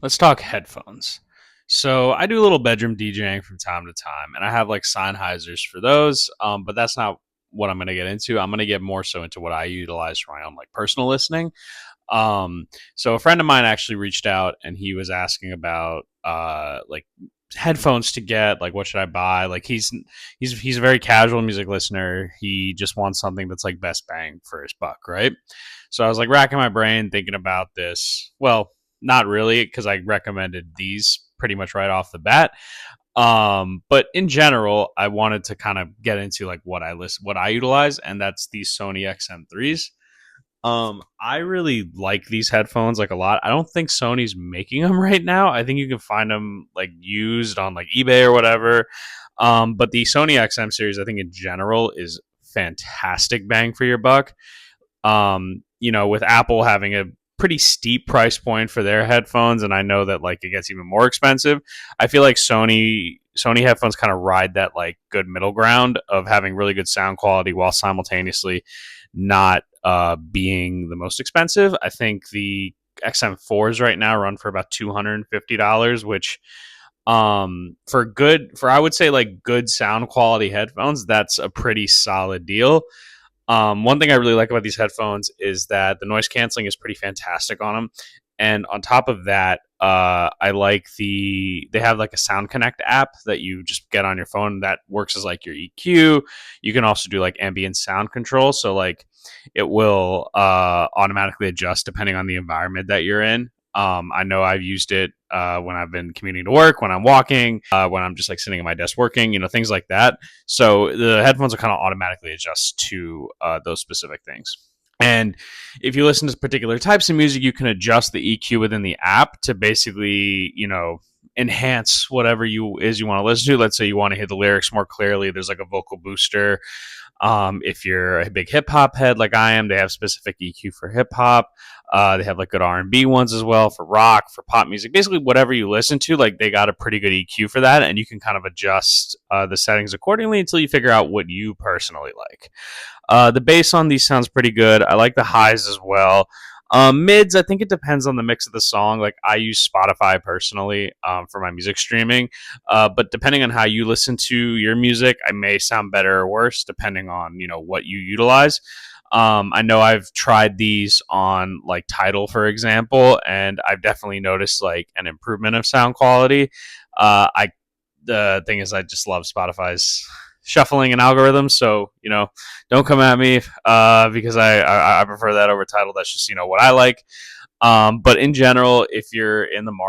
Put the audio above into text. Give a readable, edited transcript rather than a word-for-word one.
Let's talk headphones. So I do a little bedroom DJing from time to time, and I have like Sennheisers for those. But that's not what I'm going to get into. I'm going to get more so into what I utilize for my own like personal listening. So a friend of mine actually reached out, and he was asking about like headphones to get. Like, what should I buy? Like, he's a very casual music listener. He just wants something that's like best bang for his buck, right? So I was like racking my brain thinking about this. Well, not really, because I recommended these pretty much right off the bat. But in general, I wanted to kind of get into like what I utilize, and that's these Sony XM3s. I really like these headphones like a lot. I don't think Sony's making them right now. I think you can find them like used on like eBay or whatever. But the Sony XM series, I think in general, is fantastic bang for your buck. With Apple having a pretty steep price point for their headphones, and I know that like it gets even more expensive. I feel like Sony headphones kind of ride that like good middle ground of having really good sound quality while simultaneously not being the most expensive. I think the XM4s right now run for about $250, which for I would say like good sound quality headphones, that's a pretty solid deal. One thing I really like about these headphones is that the noise canceling is pretty fantastic on them. And on top of that, I like they have like a Sound Connect app that you just get on your phone that works as like your EQ. You can also do like ambient sound control. So like it will automatically adjust depending on the environment that you're in. I know I've used it when I've been commuting to work, when I'm walking, when I'm just like sitting at my desk working, things like that. So the headphones will kind of automatically adjust to those specific things. And if you listen to particular types of music, you can adjust the EQ within the app to basically, enhance whatever you want to listen to. Let's say you want to hear the lyrics more clearly. There's like a vocal booster. If you're a big hip hop head like I am, they have specific EQ for hip hop. They have like good R&B ones as well for rock, for pop music. Basically, whatever you listen to, like they got a pretty good EQ for that, and you can kind of adjust the settings accordingly until you figure out what you personally like. The bass on these sounds pretty good. I like the highs as well. Mids, I think it depends on the mix of the song. Like I use Spotify personally for my music streaming, but depending on how you listen to your music, I may sound better or worse depending on what you utilize. I know I've tried these on like Tidal, for example, and I've definitely noticed like an improvement of sound quality. I The thing is, I just love Spotify's shuffling and algorithms. So don't come at me because I prefer that over Tidal. That's just what I like. But in general, if you're in the market